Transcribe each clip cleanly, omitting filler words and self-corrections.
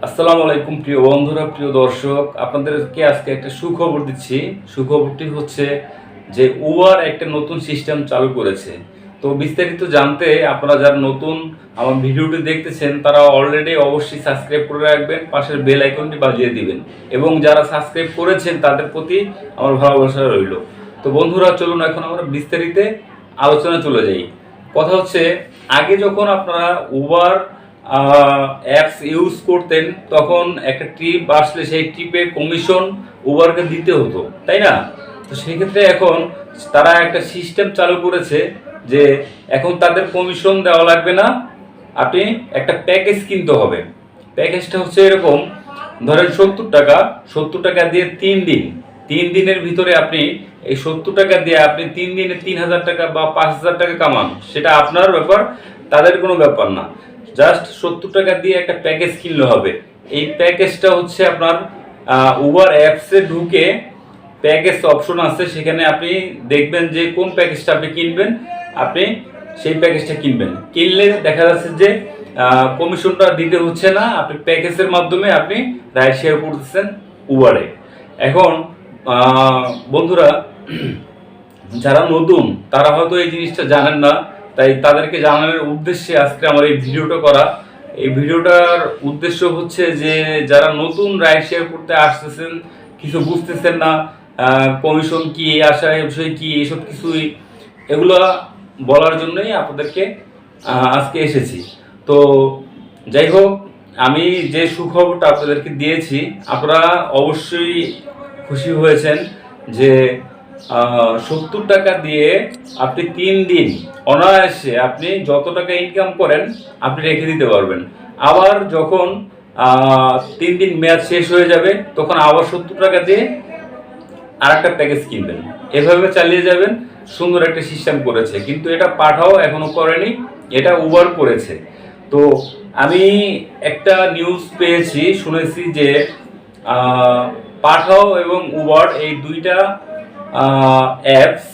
আসসালামু আলাইকুম প্রিয় বন্ধুরা, প্রিয় দর্শক, আপনাদেরকে আজকে একটা সুখবর দিচ্ছি। সুখবরটি হচ্ছে যে উবার একটা নতুন সিস্টেম চালু করেছে। তো বিস্তারিত জানতে আপনারা যারা নতুন আমার ভিডিওটি দেখতেছেন তারা অলরেডি অবশ্যই সাবস্ক্রাইব করে রাখবেন, পাশের বেল আইকনটি বাজিয়ে দিবেন এবং যারা সাবস্ক্রাইব করেছেন তাদের প্রতি আমার ভালোবাসা রইল। তো বন্ধুরা, চলুন এখন আমরা বিস্তারিত আলোচনা চলে যাই। কথা হচ্ছে, আগে যখন আপনারা উবার অ্যাপস ইউজ করতেন তখন একটা ট্রিপ আসলে সেই ট্রিপের কমিশন উবারকে দিতে হতো, তাই না? তো সেক্ষেত্রে এখন তারা একটা সিস্টেম চালু করেছে যে এখন তাদের কমিশন দেওয়া লাগবে না, আপনি একটা প্যাকেজ কিনতে হবে। প্যাকেজটা হচ্ছে এরকম, ধরেন 70 টাকা দিয়ে 3 দিনের ভিতরে আপনি এই 70 টাকা দিয়ে আপনি 3 দিনে 3,000 টাকা বা 5,000 টাকা কামান, সেটা আপনার ব্যাপার, তাদের কোনো ব্যাপার না। জাস্ট 70 টাকা দিয়ে একটা প্যাকেজ কিনলে হবে। এই প্যাকেজটা হচ্ছে আপনার উবার অ্যাপসে ঢুকে প্যাকেজ অপশন আছে, সেখানে আপনি দেখবেন যে কোন প্যাকেজটা আপনি কিনবেন, আপনি সেই প্যাকেজটা কিনবেন। কিনলে দেখা যাচ্ছে যে কমিশনটা দিতে হচ্ছে না, আপনি প্যাকেজের মাধ্যমে আপনি রাইড শেয়ার করতেছেন উবারে। এখন বন্ধুরা, যারা নতুন তারা হয়তো এই জিনিসটা জানেন না, তাই তাদেরকে জানানোর উদ্দেশ্যে আজকে আমার এই ভিডিওটা করা। এই ভিডিওটার উদ্দেশ্য হচ্ছে যে যারা নতুন রাইড শেয়ার করতে আসতেছেন, কিছু বুঝতেছেন না, কমিশন কি, আশা বিষয় কি, এসব কিছুই, এগুলো বলার জন্যই আপনাদেরকে আজকে এসেছি। তো যাই হোক, আমি যে সুখবরটা আপনাদেরকে দিয়েছি আপনারা অবশ্যই খুশি হয়েছেন যে 70 টাকা দিয়ে আপনি 3 দিন অনায়াসে আপনি যত টাকা ইনকাম করেন আপনি রেখে দিতে পারবেন। আবার যখন 3 দিন মেয়াদ শেষ হয়ে যাবে তখন আবার 70 টাকা দিয়ে আর একটা প্যাকেজ কিনবেন, এভাবে চালিয়ে যাবেন। সুন্দর একটা সিস্টেম করেছে, কিন্তু এটা পাঠাও এখনো করেনি, এটা উবার করেছে। তো আমি একটা নিউজ পেয়েছি, শুনেছি যে পাঠাও এবং উবার এই দুইটা অ্যাপস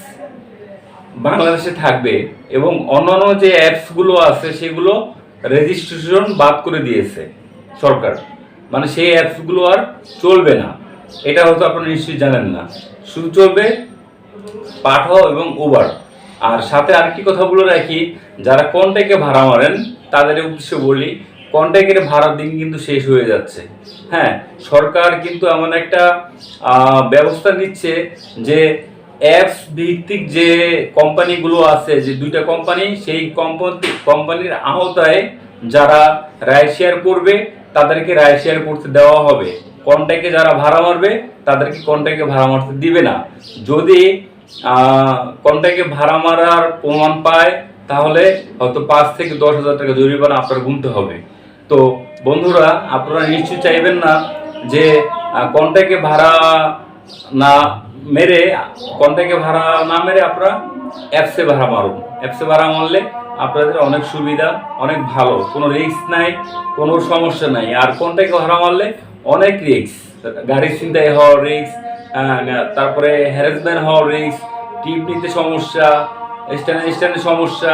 বাংলাদেশে থাকবে এবং অন্যান্য যে অ্যাপসগুলো আছে সেগুলো রেজিস্ট্রেশন বাদ করে দিয়েছে সরকার, মানে সেই অ্যাপসগুলো আর চলবে না। এটা হয়তো আপনারা নিশ্চয়ই জানেন না, শুধু চলবে পাঠাও এবং উবার। আর সাথে আরেকটি কথা বলে রাখি, যারা কন্ট্যাক্টে ভাড়া মারেন তাদের উদ্দেশ্যে বলি, কন্ট্যাক্টের ভাড়ার দিন কিন্তু শেষ হয়ে যাচ্ছে। হ্যাঁ, সরকার কিন্তু এমন একটা ব্যবস্থা নিচ্ছে যে অ্যাপস ভিত্তিক যে কোম্পানিগুলো আছে, যে দুইটা কোম্পানি, সেই কোম্পানির আওতায় যারা রাইড শেয়ার করবে তাদেরকে রাইড শেয়ার করতে দেওয়া হবে। কন্ট্যাক্টে যারা ভাড়া মারবে তাদেরকে কন্ট্যাক্টে ভাড়া মারতে দিবে না। যদি কন্ট্যাক্টে ভাড়া মারার প্রমাণ পায় তাহলে হয়তো 5 থেকে 10,000 টাকা জরিমানা আপনার গুনতে হবে। তো বন্ধুরা, আপনারা নিশ্চয়ই চাইবেন না যে কন্ট্যাক্টে ভাড়া না মেরে আপনারা অ্যাপসে ভাড়া মারুন। অ্যাপসে ভাড়া মারলে আপনাদের অনেক সুবিধা, অনেক ভালো, কোনো রিস্ক নাই, কোনো সমস্যা নাই। আর কন্ট্যাক্টে ভাড়া মারলে অনেক রিস্ক, গাড়ি ছিনতাই হওয়ার রিস্ক, তারপরে হ্যারাসমেন্ট হওয়ার রিস্ক, টিপ নিতে সমস্যা, স্ট্যান্ডে সমস্যা,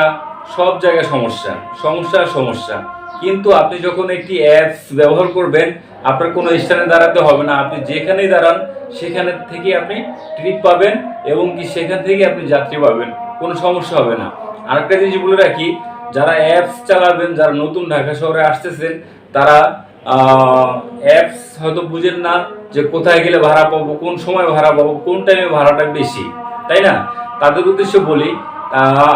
সব জায়গায় সমস্যা। কিন্তু আপনি যখন একটি অ্যাপস ব্যবহার করবেন আপনার কোনো স্থানে দাঁড়াতে হবে না, আপনি যেখানেই দাঁড়ান সেখানে থেকে আপনি ট্রিপ পাবেন এবং কি সেখান থেকে আপনি যাত্রী পাবেন, কোনো সমস্যা হবে না। আরেকটা জিনিস বলে রাখি, যারা অ্যাপস চালাবেন, যারা নতুন ঢাকা শহরে আসতেছেন, তারা অ্যাপস হয়তো বুঝেন না যে কোথায় গেলে ভাড়া পাবো, কোন সময় ভাড়া পাবো, কোন টাইমে ভাড়াটা বেশি, তাই না? তাদের উদ্দেশ্যে বলি,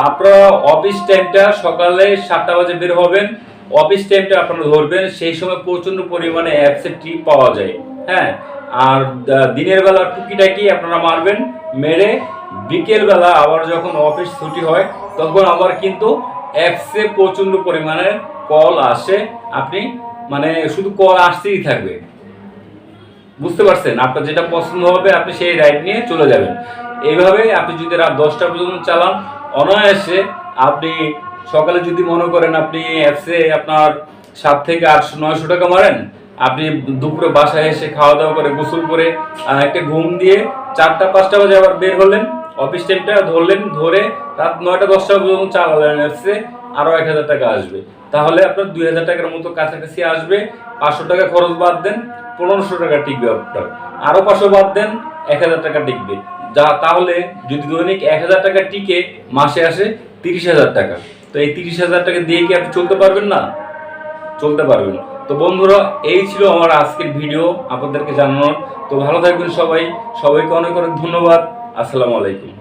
আপনারা অফিস টাইমটা সকালে 7টা বাজে বের হবেন, অফিস টাইমটা আপনারা ধরবেন, সেই সময় প্রচণ্ড পরিমাণে অ্যাপসের ট্রিপ পাওয়া যায়। হ্যাঁ, আর দিনের বেলা টুকিটাকি আপনারা মারবেন, মেরে বিকেল বেলা আবার যখন অফিস ছুটি হয় তখন আবার কিন্তু অ্যাপসে প্রচণ্ড পরিমাণে কল আসে, আপনি মানে শুধু কল আসতেই থাকবে। বুঝতে পারছেন? আপনার যেটা পছন্দ হবে আপনি সেই রাইড নিয়ে চলে যাবেন। এইভাবে আপনি যদি রাত 10টা পর্যন্ত চালান অনায়াসে, আপনি সকালে যদি মনে করেন আপনি অ্যাপসে আপনার 7 থেকে 800-900 টাকা মারেন, আপনি দুপুরে বাসায় এসে খাওয়া দাওয়া করে গোসল করে একটা ঘুম দিয়ে 4টা-5টা বাজে আবার বের হলেন, অফিস টাইমটা ধরলেন, ধরে রাত 9টা-10টা পর্যন্ত চালালেন অ্যাপসে, আরও 1000 টাকা আসবে, তাহলে আপনার 2000 টাকার মতো কাছাকাছি আসবে। 500 টাকা খরচ বাদ দেন, 1500 টাকা টিকবে আপনার। আরও 500 বাদ দেন, 1000 টাকা টিকবে। তাহলে যদি দৈনিক 1000 টাকা টিকে মাসে আসে 30,000 টাকা। তো এই 30,000 টাকা দিয়ে কি আপনি চলতে পারবেন না? চলতে পারবেন। তো বন্ধুরা, এই ছিল আমার আজকের ভিডিও আপনাদেরকে জানানোর। তো ভালো থাকবেন সবাই, সবাইকে অনেক অনেক ধন্যবাদ। আসসালামু আলাইকুম।